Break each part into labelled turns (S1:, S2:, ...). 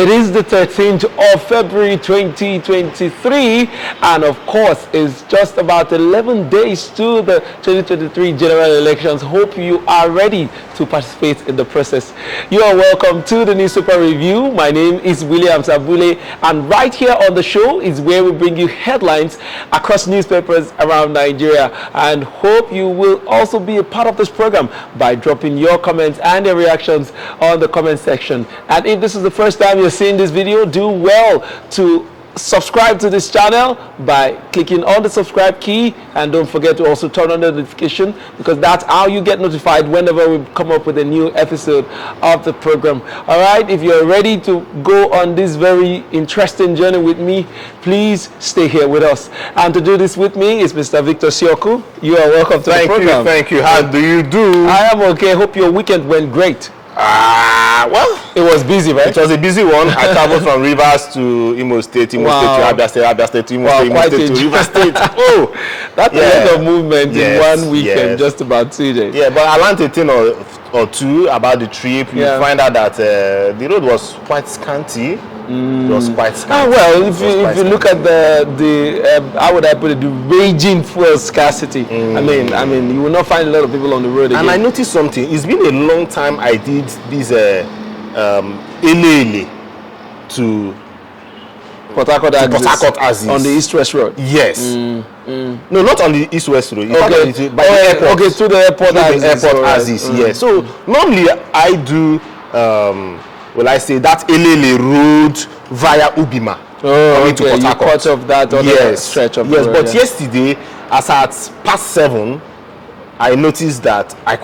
S1: It is the 13th of February 2023, and of course, it's just about 11 days to the 2023 general elections. Hope you are ready to participate in the process. You are welcome to the newspaper review. My name is William Sabule, and right here on the show is where we bring you headlines across newspapers around Nigeria, and hope you will also be a part of this program by dropping your comments and your reactions on the comment section. And if this is the first time you're seeing this video, do well to subscribe to this channel by clicking on the subscribe key, and don't forget to also turn on the notification, because that's how you get notified whenever we come up with a new episode of the program. All right, if you're ready to go on this very interesting journey with me, please stay here with us. And to do this with me is Mr. Victor Sioku. You are welcome to the program.
S2: Thank you. How do you do?
S1: I am okay. Hope your weekend went great.
S2: Well,
S1: it was busy, right?
S2: It was a busy one. I traveled from Rivers to Imo State, State to Abia State, Abia State to Imo State to Rivers State. Oh,
S1: that's a lot of movement in one weekend, just about 2 days.
S2: Yeah, but I learned a thing or two about the trip. You find out that the road was quite scanty. It was quite scanty.
S1: Well, if you look at the how would I put it, the raging fuel scarcity. I mean, you will not find a lot of people on the road again.
S2: And I noticed something. It's been a long time I did this Elele to
S1: Port Harcourt
S2: axis
S1: on the East-West Road.
S2: Yes. No, not on the East-West Road.
S1: Okay.
S2: By the airport.
S1: Okay, through the airport
S2: axis. Yes. So normally I do will I say that Elele road via Ubima.
S1: Oh, okay. You cut off that other stretch of the road.
S2: But yesterday, as at past 7, I noticed that I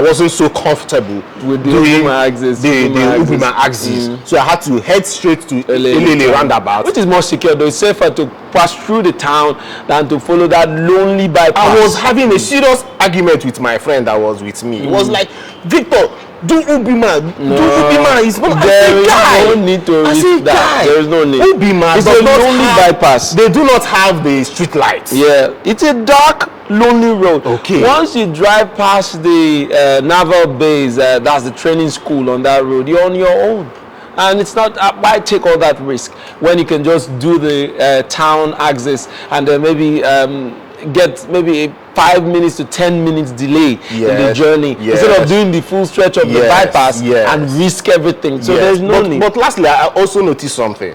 S2: wasn't so comfortable
S1: with the Ubima axis.
S2: The Ubima axis. So I had to head straight to Elele roundabout.
S1: Which is more secure, though. It's safer to pass through the town than to follow that lonely bypass.
S2: I was having a serious argument with my friend that was with me. He was like, Victor, do Ubima. Do Ubima. It's not
S1: there is no need to risk that. There is no need.
S2: Ubima
S1: it's a lonely bypass.
S2: They do not have the street lights.
S1: Yeah. It's a dark, lonely road.
S2: Okay.
S1: Once you drive past the naval base, that's the training school on that road, you're on your own. And it's not, why take all that risk when you can just do the town axis and then maybe get maybe a 5 minutes to 10 minutes delay in the journey instead of doing the full stretch of the bypass and risk everything. So there's no need.
S2: But lastly, I also noticed something.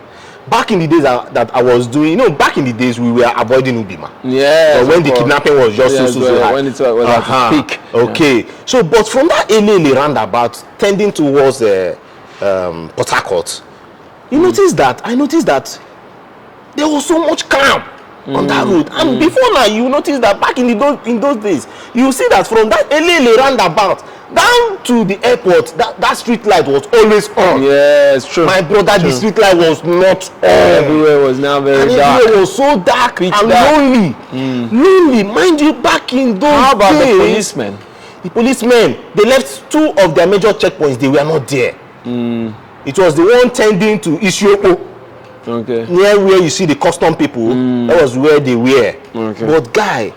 S2: Back in the days that I was doing, back in the days we were avoiding Ubima.
S1: Yeah.
S2: So when the kidnapping was just so high.
S1: When it was at its peak.
S2: Okay. So, but from that Elele roundabout tending towards Port Harcourt, I noticed that there was so much calm on that road. And before now, you notice that back in those days, you see that from that Elele roundabout down to the airport, that street light was always on.
S1: Yeah, it's true.
S2: My brother, the street light was not on.
S1: Everywhere was now very dark.
S2: Everywhere was so dark and lonely. Lonely, mind you, back in those days.
S1: How about the policemen?
S2: The policemen, they left 2 of their major checkpoints. They were not there. It was the one tending to Isioko.
S1: Okay.
S2: Near where you see the custom people, that was where they were.
S1: Okay.
S2: But guy,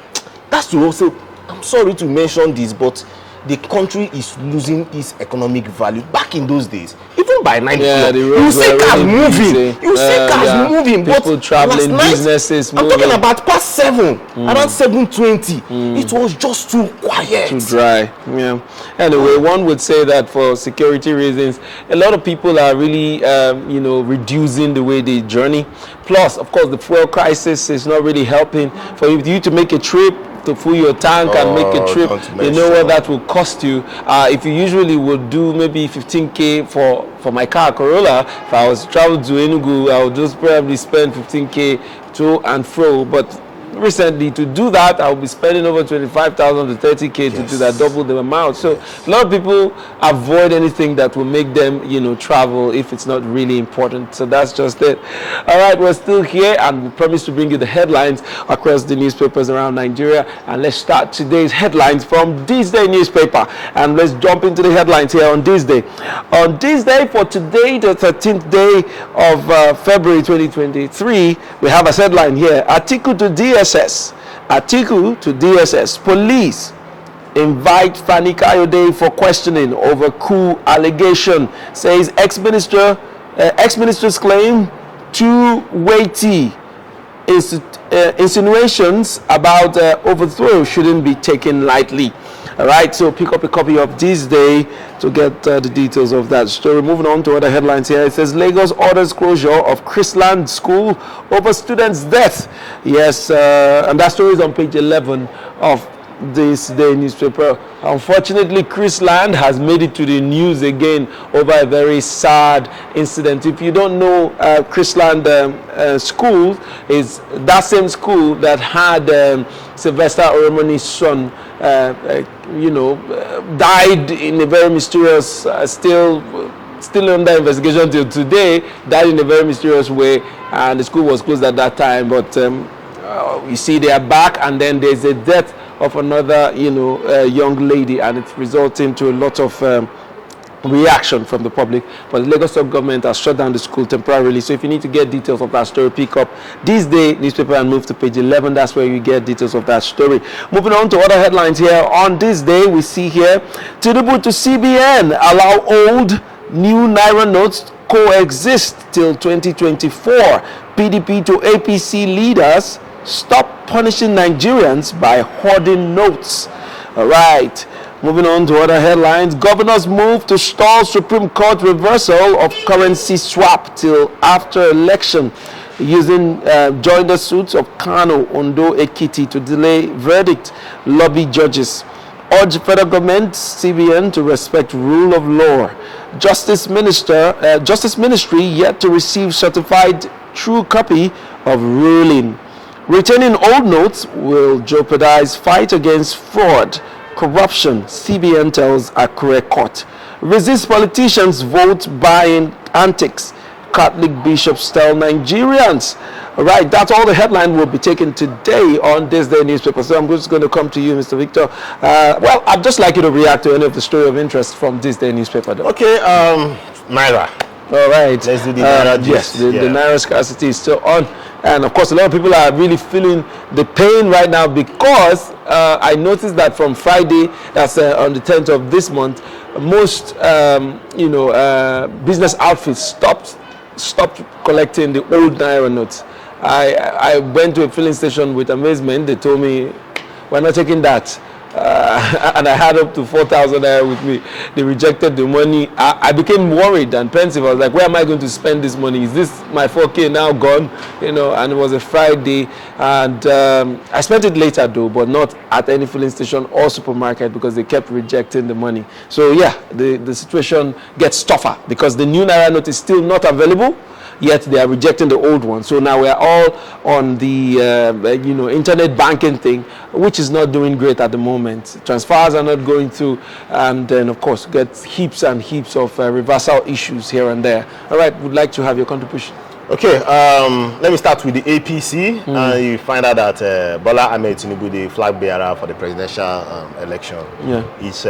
S2: that's to also, I'm sorry to mention this, but the country is losing its economic value. Back in those days, even by 9 o'clock, you see cars moving. You see cars moving.
S1: People
S2: but
S1: traveling,
S2: last night,
S1: businesses moving.
S2: I'm talking about past 7, around 7:20. It was just too quiet.
S1: Too dry. Yeah. Anyway, one would say that for security reasons, a lot of people are really, reducing the way they journey. Plus, of course, the fuel crisis is not really helping for you to make a trip, to fill your tank and make a trip. You know what that will cost you. If you usually would do maybe 15K for my car Corolla, if I was to travel to Enugu, I would just probably spend 15K to and fro. But recently, to do that, I'll be spending over 25,000 to 30K to do that, double the amount. So a lot of people avoid anything that will make them, travel if it's not really important. So that's just it. All right, we're still here, and we promise to bring you the headlines across the newspapers around Nigeria. And let's start today's headlines from Thisdaynewpaper. And let's jump into the headlines here on this day. On this day, for today, the 13th day of February 2023, we have a headline here: Article to DSS. Article to DSS. Police invite Fani Kayode for questioning over coup allegation, says ex-minister Ex-ministers claim too weighty insinuations about overthrow shouldn't be taken lightly. All right, so pick up a copy of Thisday to get the details of that story. Moving on to other headlines here. It says Lagos orders closure of Chrisland School over student's death. Yes, and that story is on page 11 of Thisdaynewpaper. Unfortunately, Chrisland has made it to the news again over a very sad incident. If you don't know, Chrisland School is that same school that had Sylvester Oromoni's son, died in a very mysterious, still under investigation till today, died in a very mysterious way, and the school was closed at that time. But you see, they are back, and then there's a death of another, young lady, and it's resulting to a lot of reaction from the public. But the Lagos government has shut down the school temporarily. So if you need to get details of that story, pick up Thisdaynewpaper and move to page 11. That's where you get details of that story. Moving on to other headlines here. On this day, we see here, Tinubu to CBN allow old, new Naira notes coexist till 2024. PDP to APC leaders stop punishing Nigerians by hoarding notes. All right. Moving on to other headlines. Governors move to stall Supreme Court reversal of currency swap till after election, using joinder suits of Kano, Ondo, Ekiti to delay verdict. Lobby judges. Urge federal government, CBN, to respect rule of law. Justice Ministry yet to receive certified true copy of ruling. Retaining old notes will jeopardize fight against fraud, corruption, CBN tells Akure Court. Resist politicians' vote buying antics. Catholic bishops tell Nigerians. All right, that's all the headline will be taken today on Thisdaynewpaper. So I'm just going to come to you, Mr. Victor. Well, I'd just like you to react to any of the story of interest from Thisdaynewpaper, though.
S2: Okay, Naira.
S1: All right.
S2: Let's do the Naira.
S1: Yes, the Naira scarcity is still on. And of course, a lot of people are really feeling the pain right now because I noticed that from Friday, that's on the 10th of this month, most business outfits stopped collecting the old Naira notes. I went to a filling station with amazement. They told me, we're not taking that. And I had up to 4,000 Naira with me. They rejected the money. I became worried and pensive. I was like, where am I going to spend this money? Is this my 4K now gone? And it was a Friday. And I spent it later though, but not at any filling station or supermarket because they kept rejecting the money. So yeah, the situation gets tougher because the new Naira note is still not available. Yet they are rejecting the old one. So now we are all on the internet banking thing, which is not doing great at the moment. Transfers are not going through, and then of course get heaps and heaps of reversal issues here and there. All right, would like to have your contribution.
S2: Okay, let me start with the APC. You find out that Bola Ahmed Tinubu, the flag bearer for the presidential election, is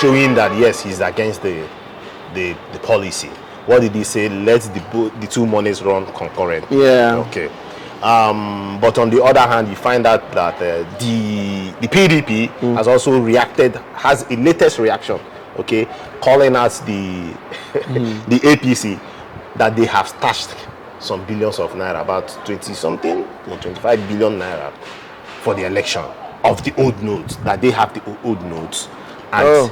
S2: showing that yes, he's against the policy. What did he say? Let the two monies run concurrent.
S1: Yeah.
S2: Okay. But on the other hand, you find out that the PDP has also has a latest reaction. Okay, calling out the the APC that they have stashed some billions of naira, about 20-something or 25 billion naira for the election of the old notes. That they have the old notes and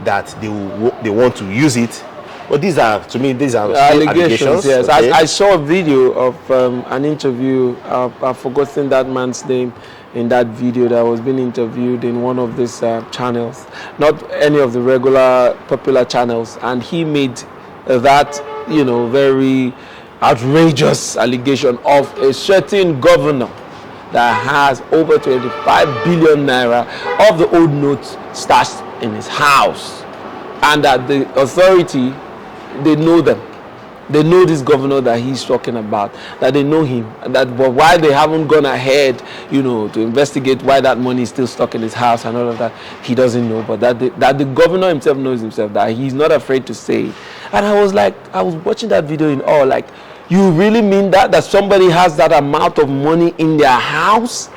S2: that they want to use it. But these are allegations.
S1: Yes,
S2: okay?
S1: I saw a video of an interview. I've forgotten that man's name in that video that was being interviewed in one of these channels, not any of the regular popular channels, and he made that very outrageous allegation of a certain governor that has over 25 billion naira of the old notes stashed in his house, and that the authority, they know them. They know this governor that he's talking about, that they know him, and but why they haven't gone ahead, to investigate why that money is still stuck in his house and all of that, he doesn't know. But that the governor himself knows himself, that he's not afraid to say it. And I was watching that video in awe, like, you really mean that somebody has that amount of money in their house,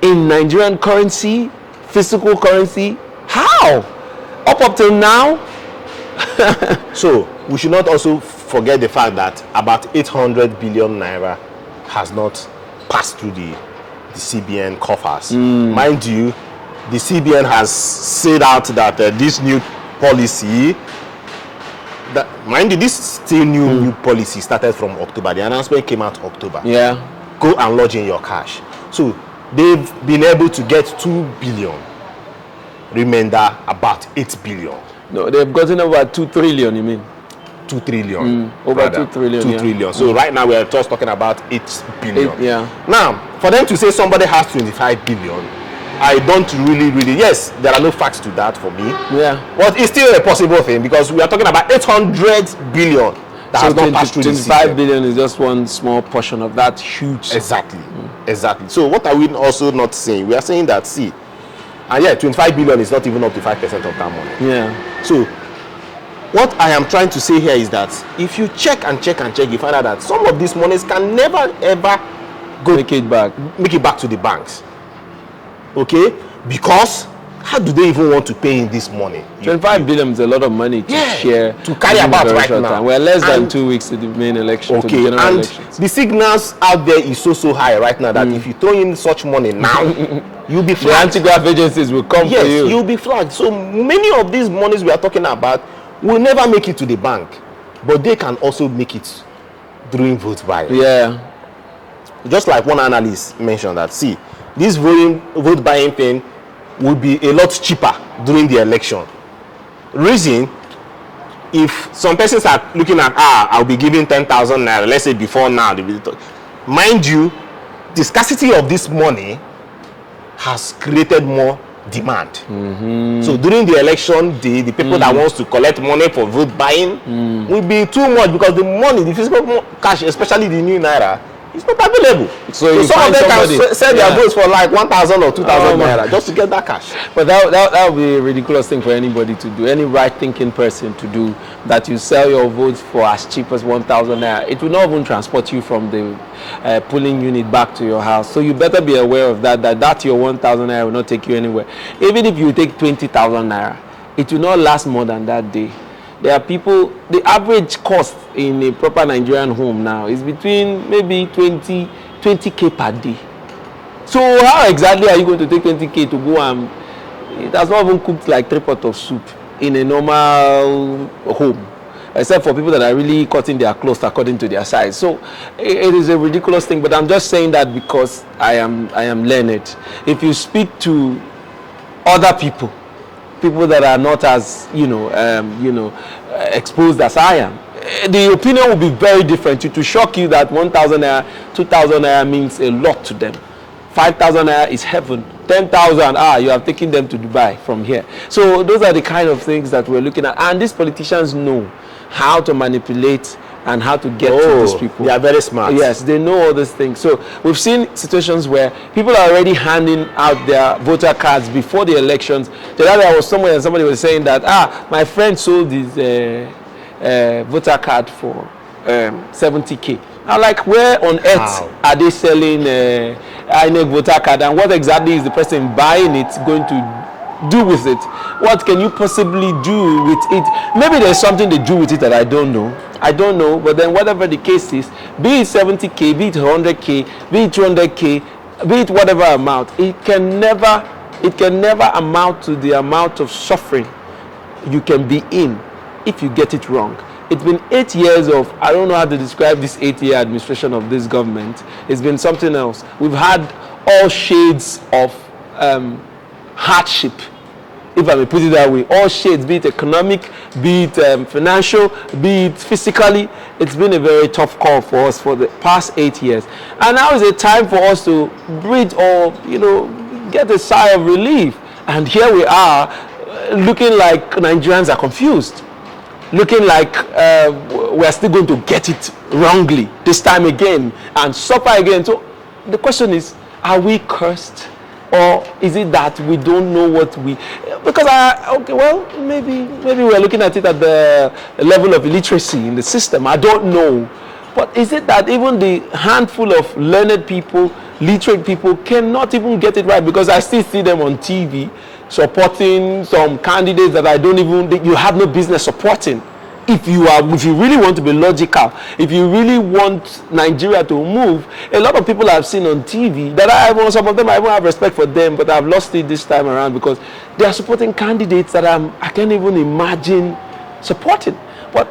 S1: in Nigerian currency, physical currency? How? Up till now,
S2: So we should not also forget the fact that about 800 billion naira has not passed through the CBN coffers. Mind you, the CBN has said out that this new policy, mind you, this still new policy started from October. The announcement came out October.
S1: Yeah.
S2: Go and lodge in your cash. So they've been able to get 2 billion. Remainder about 8 billion.
S1: No, they've gotten over 2 trillion, you mean?
S2: 2 trillion.
S1: Over
S2: rather.
S1: 2 trillion.
S2: 2 trillion. So right now we are just talking about 8 billion.
S1: Yeah.
S2: Now, for them to say somebody has 25 billion, I don't really, yes, there are no facts to that for me.
S1: Yeah.
S2: But it's still a possible thing because we are talking about 800 billion that has not passed through the system.
S1: 25 billion is just one small portion of that huge.
S2: Exactly. Exactly. So what are we also not saying? We are saying that, see, and yeah, 25 billion is not even up to 5% of that money.
S1: Yeah.
S2: So what I am trying to say here is that if you check and check and check, you find out that some of these monies can never ever
S1: make it back
S2: to the banks. Okay? Because how do they even want to pay in this money?
S1: 25 billion is a lot of money to share,
S2: to carry about right now.
S1: Time. We're less than 2 weeks to the main election.
S2: Okay,
S1: to the general
S2: and
S1: elections.
S2: the signals out there is so high right now that if you throw in such money now, you'll be flagged.
S1: The anti-graft agencies will come for you.
S2: Yes, you'll be flagged. So many of these monies we are talking about will never make it to the bank, but they can also make it during vote buying.
S1: Yeah.
S2: Just like one analyst mentioned that, see, this vote buying thing will be a lot cheaper during the election. Reason, if some persons are looking at, I'll be giving 10,000 naira, let's say before now, mind you, the scarcity of this money has created more demand. So during the election day, the people that wants to collect money for vote buying will be too much because the money, the physical cash, especially the new naira, is not available. So some of them can sell their votes for like 1,000 or 2,000 naira just to get that cash.
S1: But that would be a ridiculous thing for anybody to do, any right-thinking person to do, that you sell your votes for as cheap as 1,000 naira. It will not even transport you from the polling unit back to your house. So you better be aware of that your 1,000 naira will not take you anywhere. Even if you take 20,000 naira, it will not last more than that day. There are people, the average cost in a proper Nigerian home now is between maybe 20K per day. So how exactly are you going to take 20K to go and, it has not even cooked like 3 pots of soup in a normal home, except for people that are really cutting their clothes according to their size. So it is a ridiculous thing, but I'm just saying that because I am learned. If you speak to other people that are not as exposed as I am, the opinion will be very different. To shock you that 1,000 naira, 2,000 naira means a lot to them. 5,000 naira is heaven. 10,000, you have taken them to Dubai from here. So those are the kind of things that we're looking at, and these politicians know how to manipulate and how to get to these people.
S2: They are very smart.
S1: Yes, they know all these things. So we've seen situations where people are already handing out their voter cards before the elections. The other day I was somewhere and somebody was saying that, my friend sold his voter card for 70K. I'm like, where on earth are they selling INEC voter card, and what exactly is the person buying it going to do with it? What can you possibly do with it? Maybe there's something they do with it that I don't know, but then whatever the case is, be it 70K, be it 100K, be it 200K, be it whatever amount, it can never amount to the amount of suffering you can be in if you get it wrong. It's been 8 years of, I don't know how to describe this 8-year administration of this government. It's been something else. We've had all shades of hardship, if I may put it that way. All shades, be it economic, be it financial, be it physically. It's been a very tough call for us for the past 8 years. And now is a time for us to breathe or, get a sigh of relief. And here we are, looking like Nigerians are confused. Looking like we're still going to get it wrongly this time again and suffer again. So the question is, are we cursed? Or is it that we don't know what we... Because, maybe we're looking at it at the level of illiteracy in the system. I don't know. But is it that even the handful of learned people, literate people, cannot even get it right? Because I still see them on TV supporting some candidates that you have no business supporting. If you really want to be logical, if you really want Nigeria to move, a lot of people I've seen on TV that some of them I even have respect for them, but I've lost it this time around because they are supporting candidates that I can't even imagine supporting. But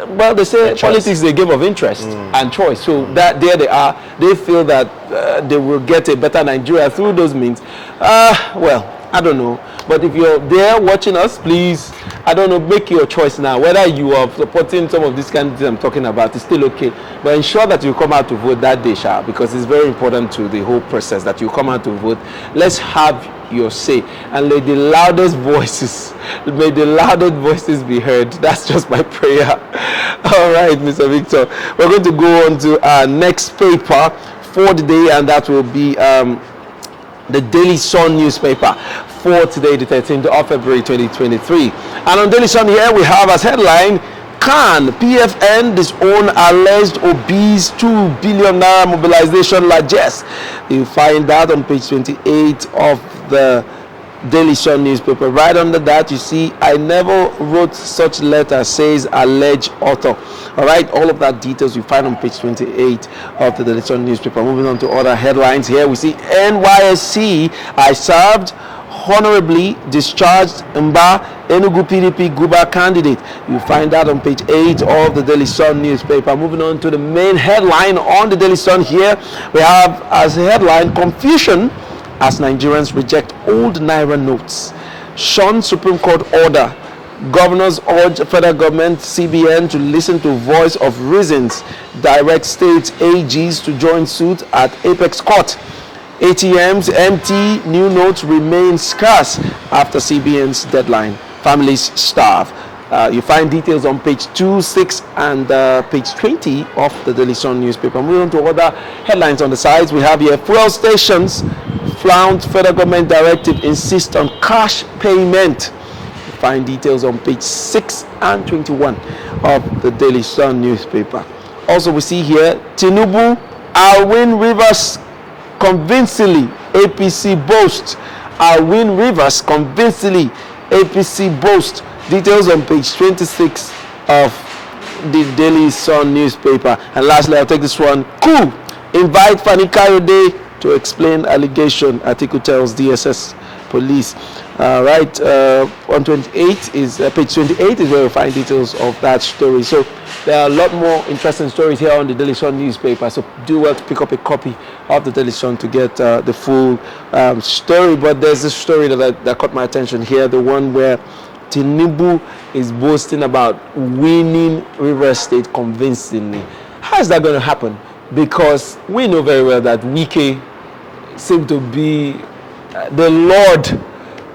S1: well, they say politics is a game of interest and choice. So that there they are. They feel that they will get a better Nigeria through those means. Well, I don't know. But if you're there watching us, please, I don't know, make your choice now. Whether you are supporting some of these candidates I'm talking about, it's still okay. But ensure that you come out to vote that day, Sha, because it's very important to the whole process that you come out to vote. Let's have your say. And may the loudest voices be heard. That's just my prayer. All right, Mr. Victor. We're going to go on to our next paper for the day, and that will be the Daily Sun newspaper for today, the 13th of February 2023. And on Daily Sun here we have as headline, Can PFN disown alleged obese 2 billion naira mobilization largesse? You find that on page 28 of the Daily Sun newspaper. Right under that you see, I never wrote such letter, says alleged author. All right, all of that details you find on page 28 of the Daily Sun newspaper. Moving on to other headlines here, we see NYSC, I served, honorably discharged Mba Enugu PDP Guba candidate. You find that on page 8 of the Daily Sun newspaper. Moving on to the main headline on the Daily Sun here, we have as a headline, confusion as Nigerians reject old Naira notes. Shun Supreme Court order. Governors urge federal government CBN to listen to voice of reasons. Direct state AGs to join suit at Apex Court. ATMs empty, new notes remain scarce after CBN's deadline. Families starve. You find details on page 2, 6, and page 20 of the Daily Sun newspaper. Moving on to other headlines on the sides, we have here, fuel stations flout federal government directive, insist on cash payment. You find details on page 6 and 21 of the Daily Sun newspaper. Also, we see here, Tinubu, I'll win Rivers convincingly, APC boast. I'll win Rivers convincingly, APC boast. Details on page 26 of the Daily Sun newspaper. And lastly, I'll take this one. Coup, invite Fani Kayode to explain allegation, article tells DSS police. Right, on 28 is page 28 is where you find details of that story. So there are a lot more interesting stories here on the Daily Sun newspaper. So do well to pick up a copy of the Daily Sun to get the full story. But there's a story that caught my attention here, the one where Tinubu is boasting about winning Rivers State convincingly. How is that going to happen? Because we know very well that Wike seems to be the lord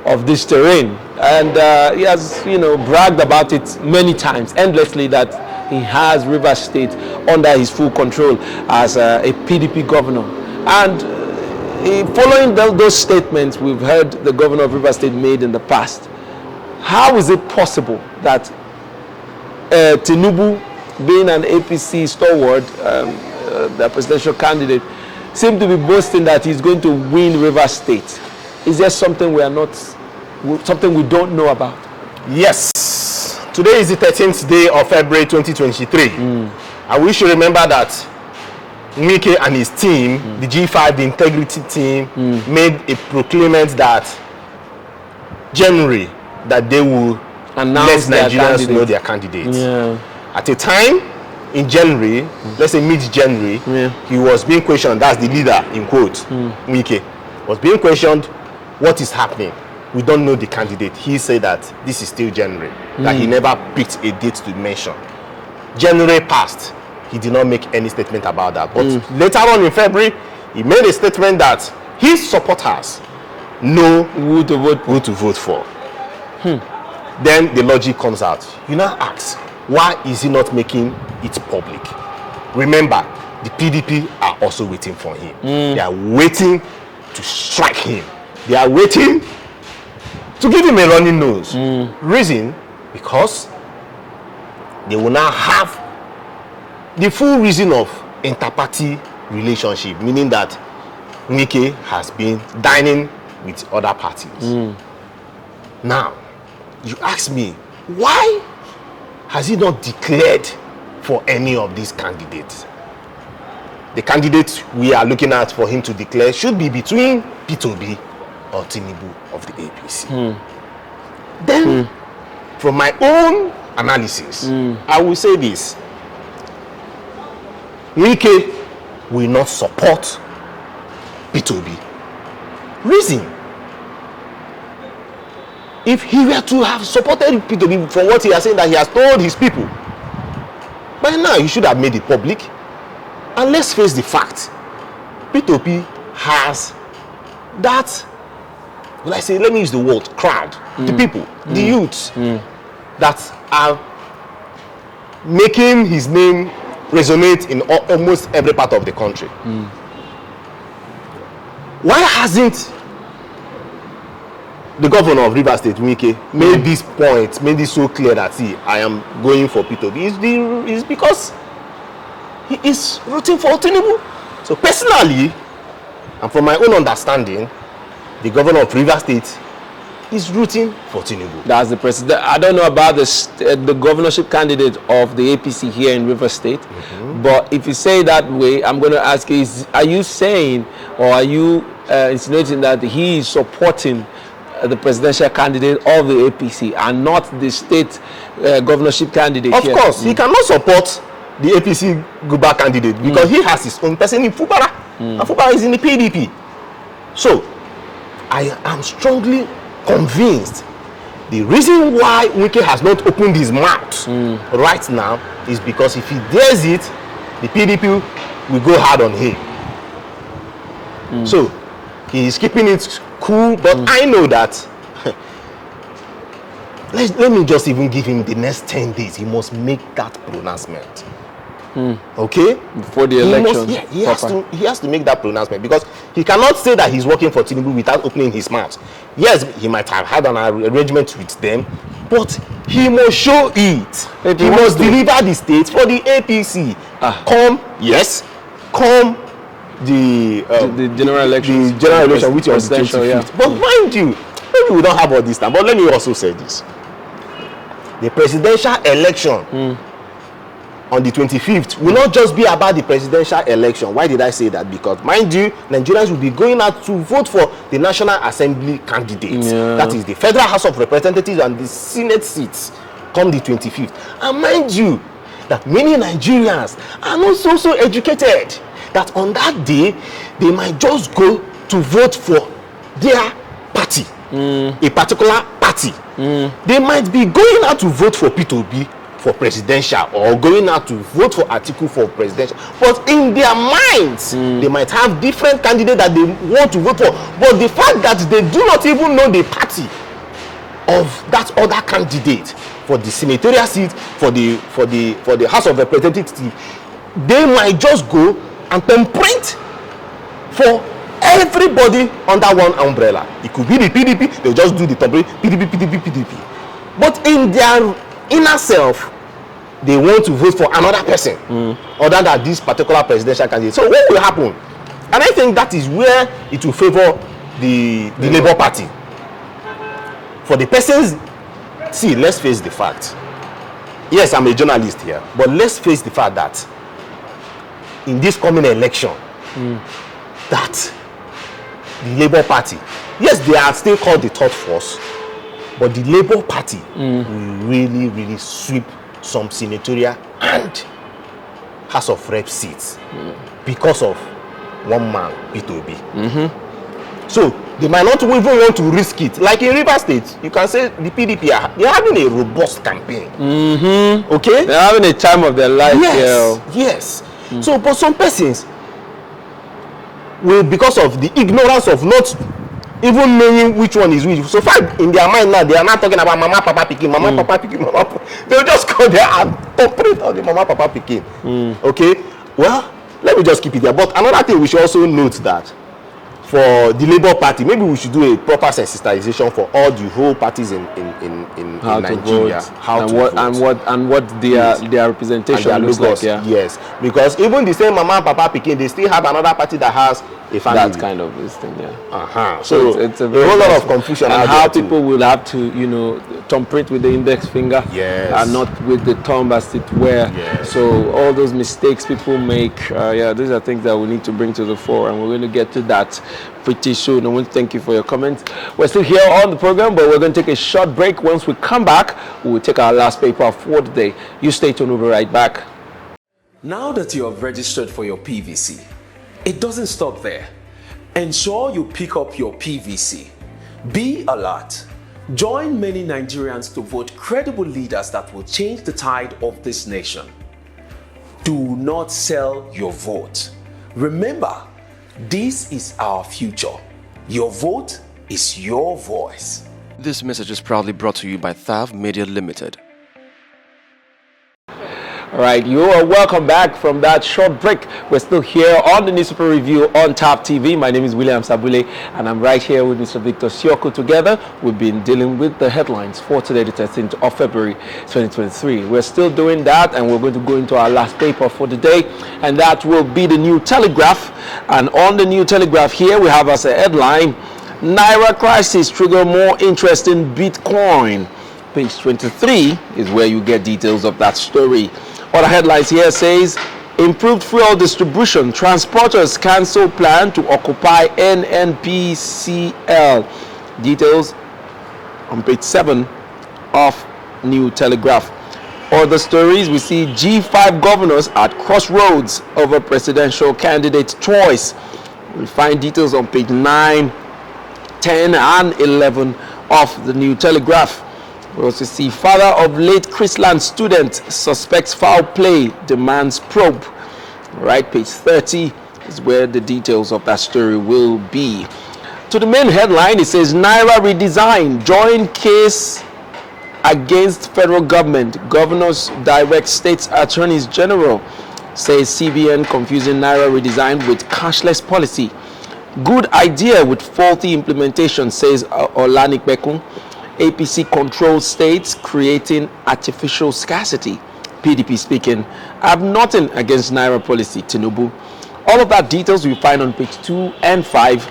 S1: of this terrain, and he has, bragged about it many times, endlessly, that he has Rivers State under his full control as a PDP governor. And following those statements we've heard the governor of Rivers State made in the past, how is it possible that Tinubu, being an APC stalwart, the presidential candidate, seems to be boasting that he's going to win Rivers State? Is there something something we don't know about?
S2: Yes. Today is the 13th day of February 2023. And we should remember that Wike and his team, the G5, the integrity team, made a proclamation that January, that they will let Nigerians know their candidates.
S1: Yeah.
S2: At a time in January, let's say mid-January, he was being questioned, that's the leader in quote, Wike, was being questioned, what is happening? We don't know the candidate. He said that this is still January, that he never picked a date to mention. January passed, he did not make any statement about that. But later on in February, he made a statement that his supporters know who to vote for. Then the logic comes out. You now ask, why is he not making it public? Remember, the PDP are also waiting for him. They are waiting to strike him. They are waiting to give him a running nose. Reason, because they will now have the full reason of inter-party relationship, meaning that Wike has been dining with other parties. Now, you ask me, why has he not declared for any of these candidates? The candidates we are looking at for him to declare should be between Peterobi or Tinubu of the APC. Then, from my own analysis, I will say this. Wike will not support Peterobi. Reason: if he were to have supported Peterobi from what he has said that he has told his people, by now he should have made it public. And let's face the fact, Peterobi has that, will I say, let me use the word crowd, the people, the youths that are making his name resonate in almost every part of the country. Why hasn't the governor of Rivers State, Wike, made this point, made it so clear that, see, I am going for Peterobi? It's because he is rooting for Tinubu. So personally, and from my own understanding, the governor of Rivers State is rooting for Tinubu.
S1: That's the president. I don't know about the governorship candidate of the APC here in Rivers State, but if you say it that way, I'm going to ask you, are you saying, or are you insinuating that he is supporting the presidential candidate of the APC and not the state governorship candidate?
S2: Of course, he cannot support the APC Guba candidate because he has his own person in Fubara, and Fubara is in the PDP. So, I am strongly convinced the reason why Wike has not opened his mouth right now is because if he dares it, the PDP will go hard on him. So, he is keeping it cool, but I know that let me just even give him the next 10 days. He must make that pronouncement. Okay?
S1: Before the election.
S2: He has to make that pronouncement because he cannot say that he's working for Tinubu without opening his mouth. Yes, he might have had an arrangement with them, but he must show it. He must deliver the state for the APC. Come the general election. The general election, which was the 25th. But mind you, maybe we don't have all this time. But let me also say this: the presidential election on the 25th will not just be about the presidential election. Why did I say that? Because, mind you, Nigerians will be going out to vote for the National Assembly candidates. That is the Federal House of Representatives and the Senate seats come the 25th. And mind you, that many Nigerians are not so educated that on that day, they might just go to vote for their party, a particular party. They might be going out to vote for Peterobi for presidential or going out to vote for Atiku for presidential, but in their minds they might have different candidates that they want to vote for, but the fact that they do not even know the party of that other candidate for the senatorial seat, for the House of Representatives, they might just go and print for everybody under one umbrella. It could be the PDP, they'll just do the PDP. But in their inner self, they want to vote for another person other than this particular presidential candidate. So what will happen? And I think that is where it will favor the Labour Party. For the persons, see, let's face the fact. Yes, I'm a journalist here, but let's face the fact that in this coming election, that the Labour Party, yes, they are still called the third force, but the Labour Party will really sweep some senatorial and House of Rep seats because of one man, Peterobi. So they might not even want to risk it. Like in Rivers State, you can say the PDP they're having a robust campaign. Okay,
S1: they're having a time of their life.
S2: Yes. So, but some persons will, because of the ignorance of not even knowing which one is which. So far in their mind now, they are not talking about mama, papa, pikin, mama, papa, pikin, mama, papa. They'll just go there and operate on the mama, papa, pikin. Okay? Well, let me just keep it there. But another thing we should also note that for the Labour Party, maybe we should do a proper sensitization for all the whole parties in Nigeria.
S1: And what their representation looks like. Yeah.
S2: Yes, because even the same mama and papa picking, they still have another party that has a family.
S1: That kind of this thing, yeah.
S2: So it's a whole lot of confusion.
S1: And how people will have to, you know, thumbprint with the index finger, and not with the thumb as it were.
S2: Yes.
S1: So all those mistakes people make, these are things that we need to bring to the fore, and we're going to get to that pretty soon. I want to thank you for your comments. We're still here on the program, but we're going to take a short break. Once we come back, we'll take our last paper for the day. You stay tuned, we'll be right back. Now that you have registered for your PVC, it doesn't stop there. Ensure you pick up your PVC. Be alert. Join many Nigerians to vote credible leaders that will change the tide of this nation. Do not sell your vote. Remember, this is our future. Your vote is your voice.
S3: This message is proudly brought to you by Thavtv Media Limited.
S1: All right, you are welcome back from that short break. We're still here on the newspaper review on Thavtv. My name is William Sabule, and I'm right here with Mr. Victor Sioko. Together, we've been dealing with the headlines for today, the 13th of February, 2023. We're still doing that, and we're going to go into our last paper for the day, and that will be the New Telegraph. And on the New Telegraph here, we have as a headline, Naira crisis trigger more interest in Bitcoin. Page 23 is where you get details of that story. Other headlines here says, improved fuel distribution, transporters cancel plan to occupy NNPCL. Details on page 7 of New Telegraph. Other stories, we see G5 governors at crossroads over presidential candidate choice. We find details on page 9, 10 and 11 of the New Telegraph. We also see father of late Chrisland student suspects foul play, demands probe. All right, page 30 is where the details of that story will be. To the main headline, it says Naira redesign, joint case against federal government. Governors direct states attorneys general. Says CBN confusing Naira redesign with cashless policy. Good idea with faulty implementation, says Olanikbekun. APC controls states creating artificial scarcity. PDP speaking, I have nothing against Naira policy, Tinubu. All of that details you find on page 2 and 5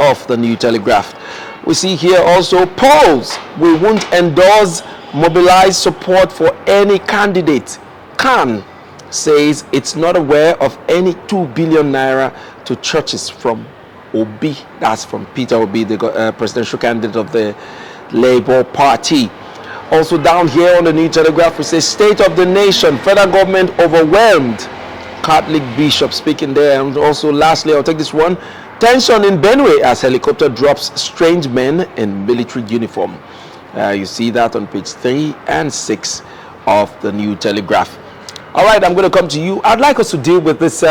S1: of the New Telegraph. We see here also polls. We won't endorse, mobilize support for any candidate. Khan says it's not aware of any 2 billion naira to churches from Obi. That's from Peterobi, the presidential candidate of the Labour Party. Also down here on the New Telegraph, we say state of the nation, federal government overwhelmed. Catholic bishop speaking there. And also lastly, I'll take this one. Tension in Benue as helicopter drops strange men in military uniform. You see that on page 3 and 6 of the New Telegraph. All right, I'm going to come to you. I'd like us to deal with this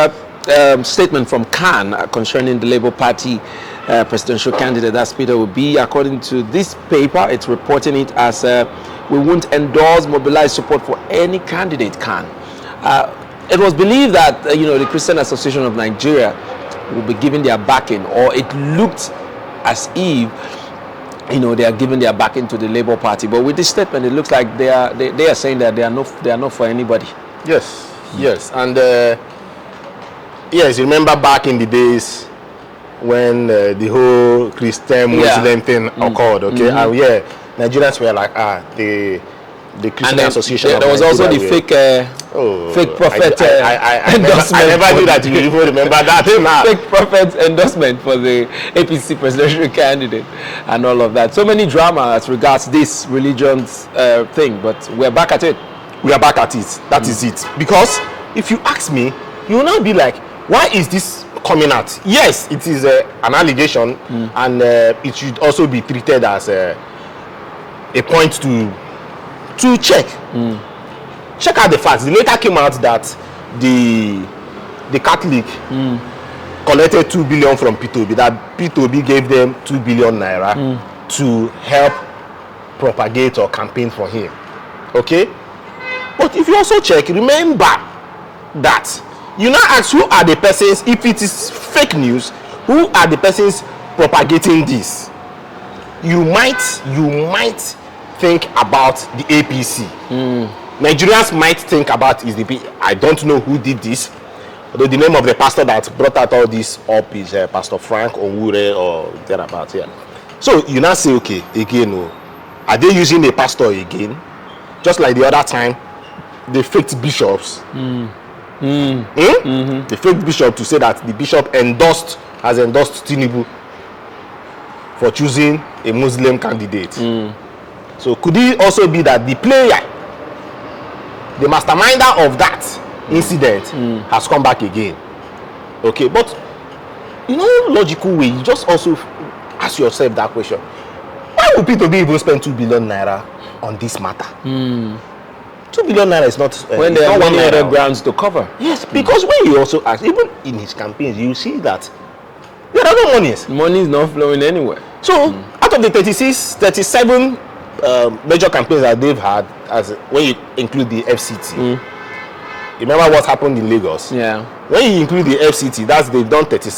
S1: statement from Khan concerning the Labour Party presidential candidate. That's Peterobi. According to this paper, it's reporting it as we won't endorse, mobilize support for any candidate. Khan. It was believed that the Christian Association of Nigeria will be giving their backing, or it looked as if they are giving their backing to the Labour Party. But with this statement, it looks like they are saying that they are not for anybody.
S2: Yes, and yes, remember back in the days when the whole Christian Muslim thing occurred, okay? And Nigerians were like, the Christian Association.
S1: There was also the fake prophet endorsement.
S2: I never knew that you even remember that.
S1: Fake prophet endorsement for the APC presidential candidate and all of that. So many drama as regards this religions thing, but we're back at it.
S2: We are back at it. That is it. Because if you ask me, you will not be like, why is this coming out? Yes, it is an allegation, and it should also be treated as a point to check. Check out the facts. The later came out that the Catholic collected 2 billion from Peterobi. That Peterobi gave them 2 billion naira to help propagate or campaign for him. Okay, but if you also check, remember that you now ask who are the persons. If it is fake news, who are the persons propagating this? You might think about the APC. Nigerians might think about is the I don't know who did this. Although the name of the pastor that brought out all this up is Pastor Frank Onwure or thereabouts. Yeah. So you now say, okay, again, are they using a pastor again? Just like the other time, they faked bishops. They faked bishop to say that the bishop has endorsed Tinubu for choosing a Muslim candidate. So could it also be that the player, the masterminder of that incident, has come back again? Okay, but logical way, you just also ask yourself that question: why would Peterobi even spend 2 billion naira on this matter? 2 billion naira is not
S1: when there are many other grounds to cover.
S2: Yes, because when you also ask, even in his campaigns, you see that there are no monies.
S1: Money is not flowing anywhere.
S2: So out of the 37 major campaigns that they've had, as when you include the FCT, remember what happened in Lagos?
S1: Yeah.
S2: When you include the FCT, they've done 36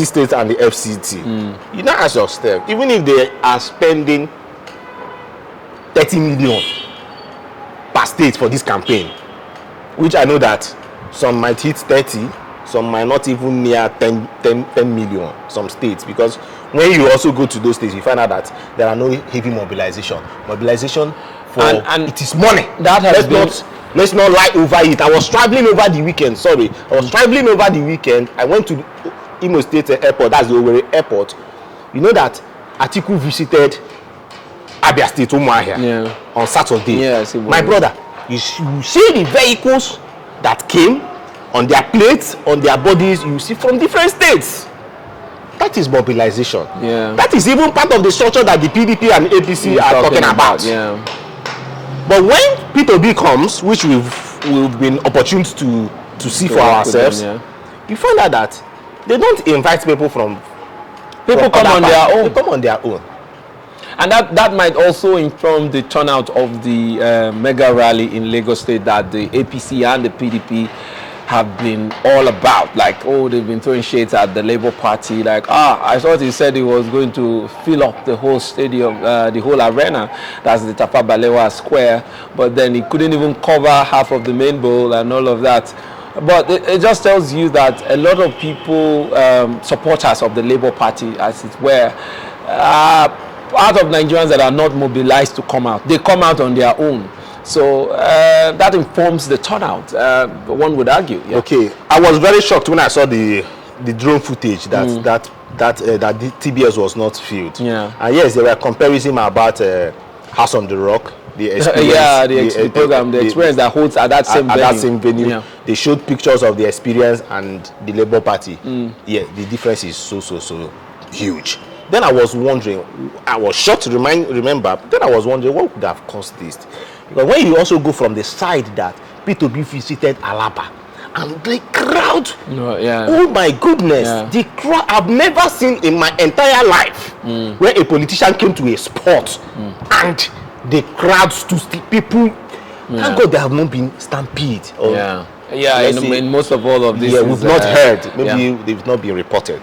S2: states and the FCT. You now ask yourself, even if they are spending 30 million per state for this campaign, which I know that some might hit 30, some might not even near 10 million, some states, because when you also go to those states, you find out that there are no heavy mobilization for, and it is money.
S1: That has
S2: let's not lie over it. I was traveling over the weekend. I went to Imo State Airport, that's the Owerri Airport. You know that Atiku visited Abia State on Saturday.
S1: Yes,
S2: my brother, you see the vehicles that came on their plates, on their bodies, you see from different states. That is mobilization.
S1: Yeah.
S2: That is even part of the structure that the PDP and APC are talking about.
S1: Yeah.
S2: But when Peterobi comes, which we've been opportune to see for ourselves, you find out that they don't invite people from
S1: come on their own.
S2: They come on their own.
S1: And that might also inform the turnout of the mega rally in Lagos State that the APC and the PDP have been all about. Like, they've been throwing shades at the Labour Party. Like, I thought he said he was going to fill up the whole stadium, the whole arena. That's the Tafawa Balewa Square. But then he couldn't even cover half of the main bowl and all of that. But it just tells you that a lot of people, supporters of the Labour Party, as it were, part of Nigerians that are not mobilized to come out. They come out on their own. So that informs the turnout, one would argue. Yeah. Okay,
S2: I was very shocked when I saw the drone footage that the TBS was not filled.
S1: Yeah.
S2: And yes, there were comparisons about House on the Rock, the experience.
S1: the program, the experience that holds at that same venue.
S2: At that same venue.
S1: Yeah.
S2: They showed pictures of the experience and the Labour Party. Yeah, the difference is so huge. Then I was wondering, I was shocked to remember, then I was wondering what could have caused this. Because when you also go from the side that Peterobi visited Alaba, and the crowd, oh my goodness, the crowd, I've never seen in my entire life where a politician came to a spot and the crowd stood still. People, thank God there have not been stampede.
S1: In most of all of this.
S2: Yeah, we've not heard. Maybe they've not been reported.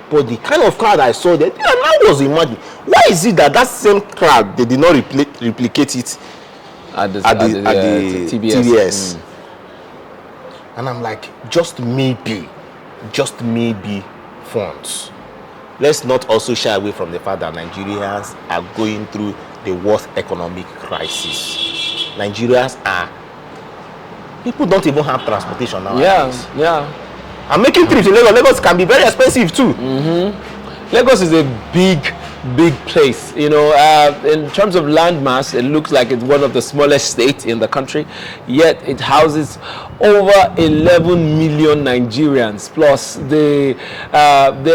S2: But the kind of crowd I saw there, I was imagining, why is it that same crowd, they did not replicate it at the TBS? And I'm like, just maybe funds. Let's not also shy away from the fact that Nigerians are going through the worst economic crisis. People don't even have transportation now. I'm making trips in Lagos. Lagos can be very expensive too.
S1: Lagos is a big place. In terms of landmass, it looks like it's one of the smallest states in the country. Yet it houses over 11 million Nigerians. Plus, the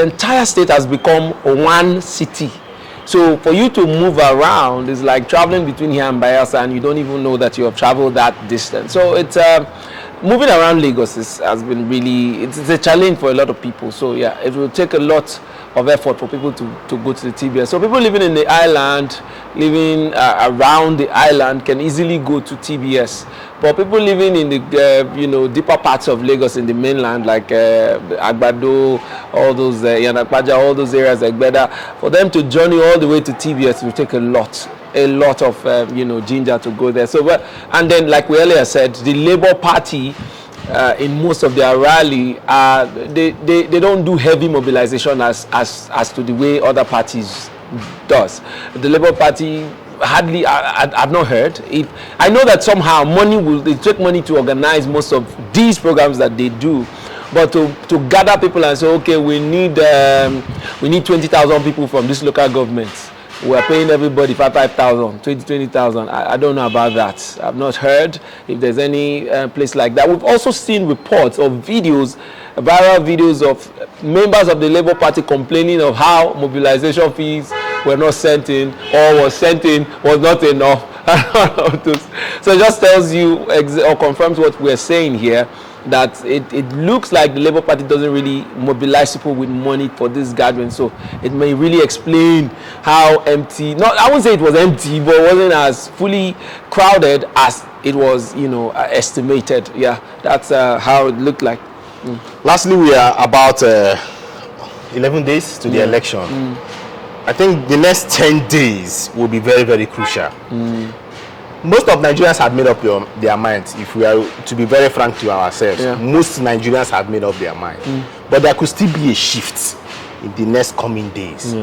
S1: entire state has become one city. So for you to move around is like traveling between here and Bayelsa, and you don't even know that you have traveled that distance. So it's moving around Lagos has been really, it's a challenge for a lot of people. So yeah, it will take a lot of effort for people to go to the TBS. So people living in the island, living around the island can easily go to TBS. But people living in the deeper parts of Lagos in the mainland, like Agbado, all those Yanakpaja, all those areas like Beda, for them to journey all the way to TBS will take a lot of ginger to go there. So, and then, like we earlier said, the Labour Party in most of their rally, they don't do heavy mobilization as to the way other parties does. The Labour Party hardly, I've not heard. I know that somehow they take money to organize most of these programs that they do, but to gather people and say, okay, we need 20,000 people from this local government. We are paying everybody 5,000, 20,000. I don't know about that. I've not heard if there's any place like that. We've also seen reports of videos, viral videos of members of the Labour Party complaining of how mobilization fees were not sent in, or was sent in, was not enough. So it just tells you or confirms what we're saying here, that it looks like the Labour Party doesn't really mobilize people with money for this gathering. So it may really explain how empty, I wouldn't say it was empty, but it wasn't as fully crowded as it was, estimated. Yeah, that's how it looked like.
S2: Lastly, we are about 11 days to the election. I think the next 10 days will be very, very crucial. Most of Nigerians have made up their minds. If we are to be very frank to ourselves, most Nigerians have made up their mind. But there could still be a shift in the next coming days.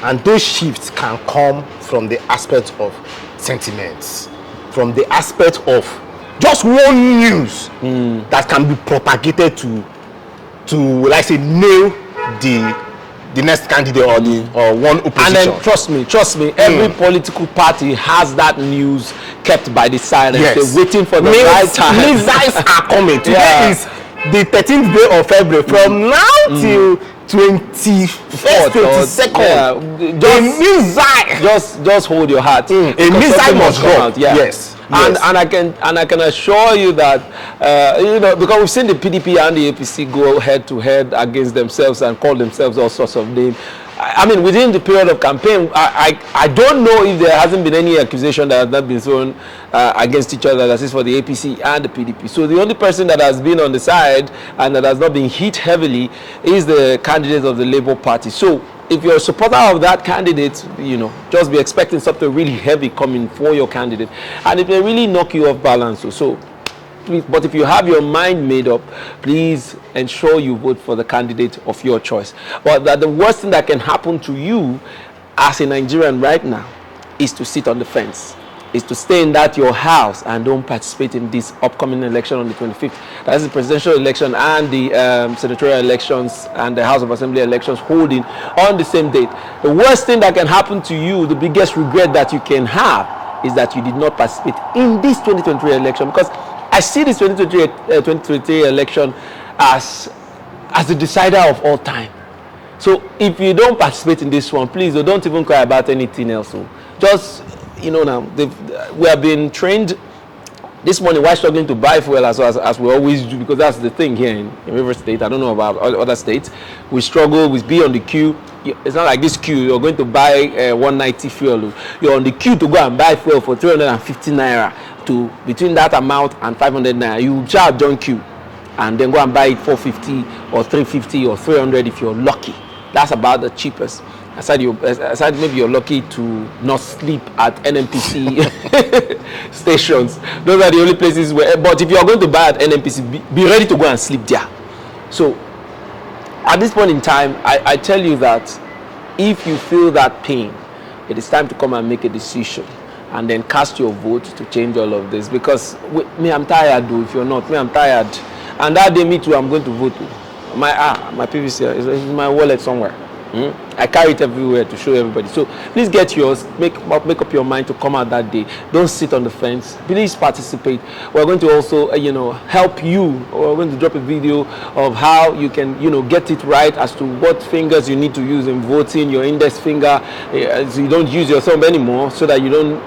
S2: And those shifts can come from the aspect of sentiments, from the aspect of just one news that can be propagated to like say, nail the next candidate or one opposition.
S1: And then trust me, every political party has that news kept by the silence. They're waiting for the right time.
S2: Missiles are coming. Today is the 13th day of February. From now till 21st, 22nd,
S1: just hold your heart.
S2: A missile must drop.
S1: Yes. And I can assure you that because we've seen the PDP and the APC go head to head against themselves and call themselves all sorts of names. I mean, within the period of campaign, I don't know if there hasn't been any accusation that has not been thrown against each other, that is for the APC and the PDP. So the only person that has been on the side and that has not been hit heavily is the candidate of the Labour Party. So if you're a supporter of that candidate, just be expecting something really heavy coming for your candidate, and it may really knock you off balance. So please, but if you have your mind made up, please ensure you vote for the candidate of your choice. But that the worst thing that can happen to you as a Nigerian right now is to sit on the fence, is to stay in your house and don't participate in this upcoming election on the 25th. That is the presidential election and the senatorial elections and the House of Assembly elections holding on the same date. The worst thing that can happen to you, the biggest regret that you can have, is that you did not participate in this 2023 election, because I see this 2023 election as the decider of all time. So if you don't participate in this one, please don't even cry about anything else. Just, now we have been trained this morning while struggling to buy fuel as we always do, because that's the thing here in Rivers State. I don't know about other states. We struggle with be on the queue. It's not like this queue, you're going to buy 190 fuel. You're on the queue to go and buy fuel for 350 Naira. To between that amount and 500 Naira, you charge join queue and then go and buy it 450 or 350 or 300 if you're lucky. That's about the cheapest. Aside maybe you're lucky to not sleep at NNPC stations. Those are the only places where, but if you're going to buy at NNPC, be ready to go and sleep there. So at this point in time, I tell you that if you feel that pain, it is time to come and make a decision and then cast your vote to change all of this. Because I'm tired though. If you're not, I'm tired. And that day, me too, I'm going to vote. My previous year is in my wallet somewhere. I carry it everywhere to show everybody. So please get yours. Make up your mind to come out that day. Don't sit on the fence. Please participate. We're going to also, help you. We're going to drop a video of how you can, get it right as to what fingers you need to use in voting. Your index finger, so you don't use your thumb anymore, so that you don't,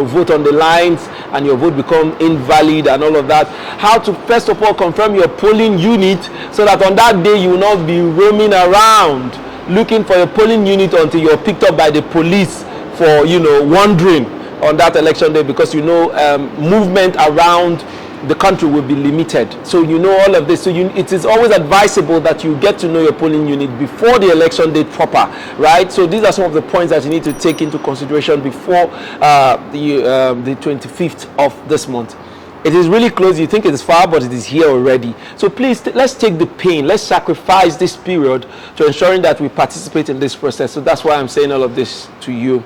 S1: vote on the lines and your vote become invalid and all of that. How to first of all confirm your polling unit, so that on that day you will not be roaming around looking for a polling unit until you're picked up by the police for wandering on that election day, because movement around the country will be limited. So you know all of this. So it is always advisable that you get to know your polling unit before the election date proper, right? So these are some of the points that you need to take into consideration before the 25th of this month. It is really close. You think it is far, but it is here already. So please, let's take the pain. Let's sacrifice this period to ensuring that we participate in this process. So that's why I'm saying all of this to you.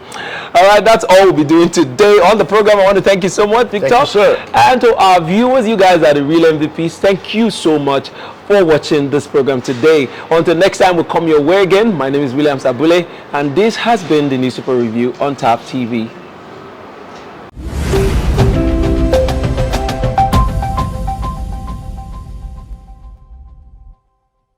S1: All right, that's all we'll be doing today on the program. I want to thank you so much, Victor.
S2: Thank you, sir.
S1: And to our viewers, you guys are the real MVPs. Thank you so much for watching this program today. Until next time, we'll come your way again. My name is William Sabule, and this has been the Newspaper Review on Thavtv.